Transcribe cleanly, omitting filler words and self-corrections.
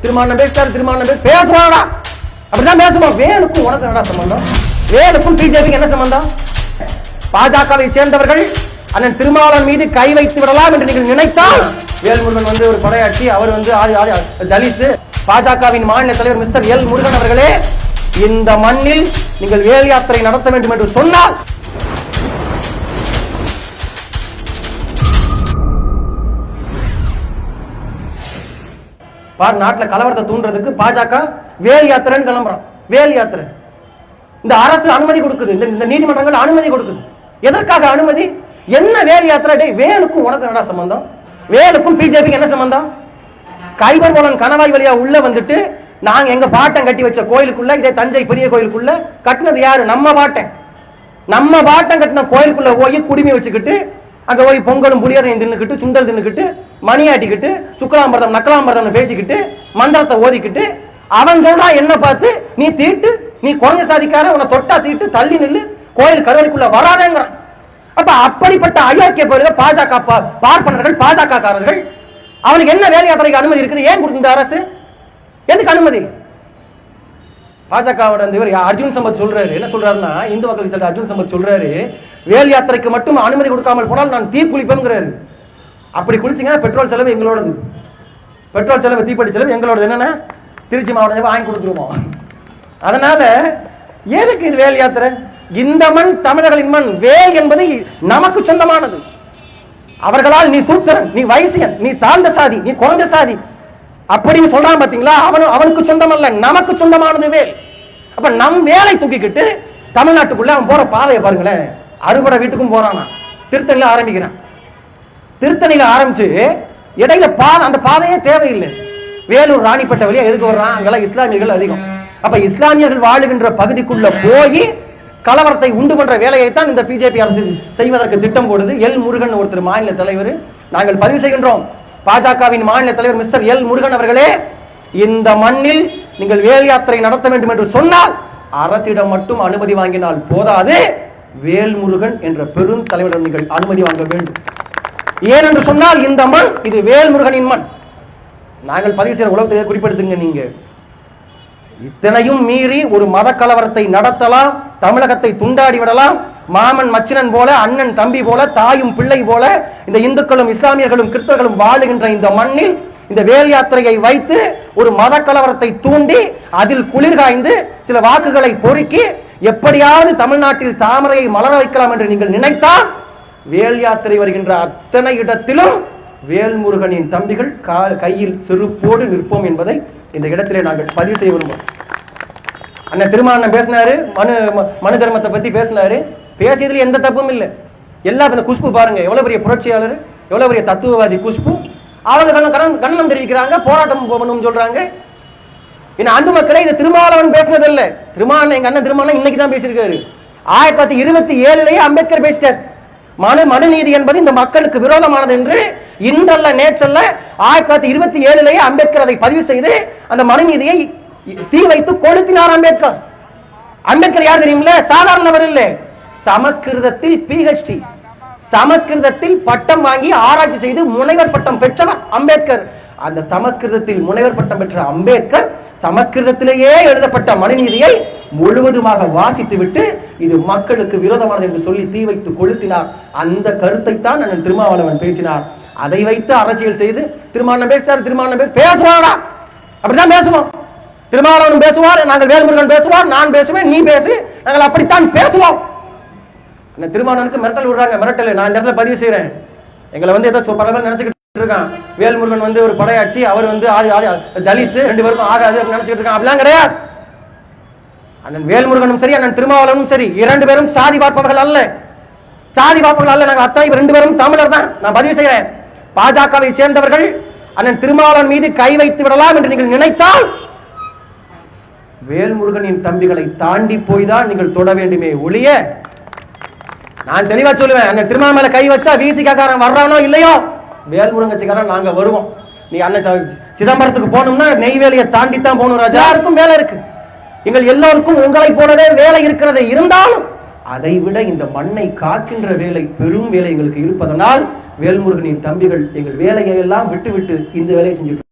திருமாவளவன் பேசிட்டாரு, திருமாவளவன் பேசுவாடா, அப்படிதான் பேசுவோம். வேலுக்கும் உனக்கு என்னடா சம்பந்தம்? வேலுக்கும் பிஜேபிக்கு என்ன சம்பந்தம்? பாஜகவை சேர்ந்தவர்கள் அண்ணன் திருமாவளவன் மீது கை வைத்து விடலாம் என்று நீங்கள் நினைத்தால், வேல்முருகன் வந்து ஒரு படையாட்சி, அவர் வந்து தலித், பாஜகவின் மாநில தலைவர் மிஸ்டர் எல் முருகன் அவர்களே, இந்த மண்ணில் நீங்கள் வேல் யாத்திரை நடத்த வேண்டும் என்று சொன்னால் பார், நாட்டில் கலவரத்தை தூண்டுறதுக்கு பாஜக வேல் யாத்திரைன்னு கிளம்புறான். வேல் யாத்திரை இந்த அரசு அனுமதி கொடுக்குது, இந்த நீதிமன்றங்கள் அனுமதி கொடுக்குது. எதற்காக அனுமதி? என்ன வேல் யாத்திரை? வேலுக்கும் உனக்கு என்னடா சம்பந்தம்? வேலுக்கும் பிஜேபிக்கு என்ன சம்பந்தம்? கைபர் போலன் கணவாய் வழியா உள்ள வந்துட்டு நாங்க எங்க பாட்டன் கட்டி வச்ச கோயிலுக்குள்ள, இதே தஞ்சை பெரிய கோயிலுக்குள்ள கட்டினது யாரு? நம்ம பாட்டன் கட்டின கோயிலுக்குள்ள போய் குடிமை வச்சுக்கிட்டு அங்க போய் பொங்கலும் புளியரையும் தின்னுக்கிட்டு, சுண்டல் தின்னுக்கிட்டு, மணியாட்டிக்கிட்டு, சுக்கலாம்பரதம் நக்கலாம்பரதம் பேசிக்கிட்டு, மந்திரத்தை ஓதிக்கிட்டு, அவன் சொல்றா என்ன பார்த்து நீ தீட்டு, நீ குறைஞ்ச சாதிக்கார, உன்னை தொட்டா தீட்டு, தள்ளி நில்லு, கோயில் கருவறைக்குள்ள வராதேங்கிறான். அப்ப அப்படிப்பட்ட அயோக்கிய பேருங்க பாஜக பார்ப்பனர்கள், பாஜக காரர்கள். அவனுக்கு என்ன வேலை யாத்திரைக்கு அனுமதி இருக்குது? ஏன் கொடுத்த அரசு? எதுக்கு அனுமதி? பாஜகவோட அர்ஜுன் சம்பத் சொல்றாரு, என்ன சொல்றாருன்னா, இந்து மக்கள் தலைவர் அர்ஜுன் சம்பத் சொல்றாரு, வேல் யாத்திரைக்கு மட்டும் அனுமதி கொடுக்காமல் போனால் நான் தீ குளிப்பேங்கிறாரு. அப்படி குளிச்சிங்கன்னா பெட்ரோல் செலவு எங்களோடது, பெட்ரோல் செலவு, தீப்பெட்டி செலவு எங்களோடது. என்னன்னா திருச்சி மாவட்டம் வாங்கி கொடுத்துருவோம். அதனால எதுக்கு இது வேல் யாத்திரை? இந்த மண் தமிழர்களின் மண். வேல் என்பது நமக்கு சொந்தமானது. அவர்களால் நீ சூத்திரன், நீ வைசியன், நீ தாழ்ந்த சாதி, நீ குறைஞ்ச சாதி அப்படின்னு சொல்றான் பாத்தீங்களா? அவனுக்கு சொந்தம் அல்ல, நமக்கு சொந்தமானது வேல். அப்ப நம் வேலை தூக்கிக்கிட்டு தமிழ்நாட்டுக்குள்ள அவன் போற பாதையை பாருங்களேன். அறுபடை வீட்டுக்கும் போறானா, திருத்தணியில ஆரம்பிக்கிறான். திருத்தணியில ஆரம்பிச்சு இடையில அந்த பாதையே தேவையில்லை. வேலூர் ராணிப்பட்ட வழியா எதுக்கு வர்றான்? அங்கெல்லாம் இஸ்லாமியர்கள் அதிகம். அப்ப இஸ்லாமியர்கள் வாழுகின்ற பகுதிக்குள்ள போய் கலவரத்தை உண்டு பண்ற வேலையைத்தான் இந்த பிஜேபி அரசு செய்வதற்கு திட்டம் போடுது. எல் முருகன் ஒருத்தர் மாநில தலைவர், நாங்கள் பதிவு செய்கின்றோம். பாஜகவின் மாநில தலைவர் மிஸ்டர் எல் முருகன் அவர்களே, இந்த மண்ணில் நீங்கள் வேல் யாத்திரை நடத்த வேண்டும் என்று சொன்னால் அரசிடம் மட்டும் அனுமதி வாங்கினால் போதாது, வேல் முருகன் என்ற பெரும் தலைவரிடம் நீங்கள் அனுமதி வாங்க வேண்டும். ஏனென்று சொன்னால் இந்த மண் இது வேல் முருகனின் மண். நாங்கள் பதிவு செய்கிற உலகத்தை குறிப்பிடுத்துங்க. நீங்க இத்தனையும் மீறி ஒரு மத கலவரத்தை நடத்தலாம், தமிழகத்தை துண்டாடி விடலாம். மாமன் மச்சினன் போல, அண்ணன் தம்பி போல, தாயும் பிள்ளை போல இந்த இந்துக்களும் இஸ்லாமியர்களும் கிறிஸ்தவர்களும் வாழுகின்ற இந்த மண்ணில் இந்த வேல் யாத்திரையை வைத்து ஒரு மத கலவரத்தை தூண்டி அதில் குளிர்காய்ந்து சில வாக்குகளை பொறுக்கி எப்படியாவது தமிழ்நாட்டில் தாமரையை மலர வைக்கலாம் என்று நீங்கள் நினைத்தால், வேல் யாத்திரை வருகின்ற அத்தனை இடத்திலும் வேல்முருகனின் தம்பிகள் கையில் செருப்போடு நிற்போம் என்பதை இந்த இடத்திலே நாங்கள் பதிவு செய்ய விரும்புகிறோம். அண்ணன் திருமாவளவன் பேசினாரு, மனு தர்மத்தை பத்தி பேசினாரு. பேசியதுல எந்த தப்பும் இல்லை. எல்லா இந்த குஷ்பு பாருங்க, எவ்வளவு பெரிய புரட்சியாளர், எவ்வளவு பெரிய தத்துவவாதி குஷ்பு. அவங்க கண்ணம் தெரிவிக்கிறாங்க, போராட்டம் போகணும்னு சொல்றாங்க. இன்னும் அன்பு மக்களை, இது திருமாவளவன் பேசினது இல்ல. திருமாவளவன், எங்க அண்ணன் திருமாவளவன் இன்னைக்கு தான் பேசியிருக்காரு. 1927 அம்பேத்கர் பேசிட்டார். மனு நீதி என்பது இந்த மக்களுக்கு விரோதமானது என்று இன்றல்ல நேற்றல்ல 1927 அம்பேத்கர் அதை பதிவு செய்து அந்த மனு நீதியை தீ வைத்து கொளுத்தினார். அம்பேத்கர் யார் தெரியுமில்ல? சாதாரண நபர் இல்லை. சமஸ்கிருதத்தில் PhD, சமஸ்கிருதத்தில் பட்டம் வாங்கி ஆராய்ச்சி செய்து முனைவர் பட்டம் பெற்றவர் அம்பேத்கர். அந்த சமஸ்கிருதத்தில் முனைவர் பட்டம் பெற்ற அம்பேத்கர் சமஸ்கிருதத்திலேயே எழுதப்பட்ட மனுநீதியை முழுவதுமாக வாசித்து விட்டு இது மக்களுக்கு விரோதமானது என்று சொல்லி தீ வைத்து கொளுத்தினார். அந்த கருத்தை தான் அண்ணன் திருமாவளவன் பேசினார். அதை வைத்து அரசியல் செய்து திருமாவளவன் பேசினார், திருமாவளவன் பேசுவாரா? அப்படித்தான் பேசுவோம். திருமாவளவன் பேசுவார், நாங்கள் வேல்முருகன் பேசுவார், நான் பேசுவேன், நீ பேசு, நாங்கள் அப்படித்தான் பேசுவோம். திருமாவளவனுக்கு மிரட்டல் விடுறாங்க. மிரட்டல் நான் இந்த இடத்துல பதிவு செய்யறேன். எங்களை வந்து ஏதோ பரவாயில்ல நினைச்சுக்கிட்டு இருக்கான். வேல்முருகன் வந்து ஒரு படையாட்சி, அவர் வந்து தலித், ரெண்டு பேருக்கும் ஆகாது அப்படின்னு நினைச்சிட்டு இருக்கான். அப்படிலாம் கிடையாது. அண்ணன் வேல்முருகனும் சரி, அண்ணன் திருமாவளவனும் சரி, இரண்டு பேரும் சாதி பார்ப்பவர்கள் அல்ல. சாதி பார்ப்பவர்கள் அல்ல. நாங்கள் அத்தனை ரெண்டு பேரும் தமிழர் தான். நான் பதிவு செய்கிறேன். பாஜகவை சேர்ந்தவர்கள் அண்ணன் திருமாவளவன் மீது கை வைத்து விடலாம் என்று நீங்கள் நினைத்தால் வேல்முருகனின் தம்பிகளை தாண்டி போய்தான் நீங்கள் தொட வேண்டுமே ஒழிய, நான் தெளிவா சொல்லுவேன், அண்ணன் திருமாவளவன் மேல கை வச்சா விசிகாரன் வர்றானோ இல்லையோ, வேல்முருகன் கட்சிக்காரன் நாங்க வருவோம். நீ அண்ணன் சிதம்பரத்துக்கு போகணும்னா நெய்வேலியை தாண்டி தான் போகணும். ராஜாருக்கும் வேலை இருக்கு, எங்கள் எல்லோருக்கும் உங்களை போலவே வேலை இருக்கிறது. இருந்தாலும் அதை விட இந்த மண்ணை காக்கின்ற வேலை, பெரும் வேலை எங்களுக்கு இருப்பதனால் வேல்முருகனின் தம்பிகள் எங்கள் வேலையை எல்லாம் விட்டு இந்த வேலையை செஞ்சுட்டு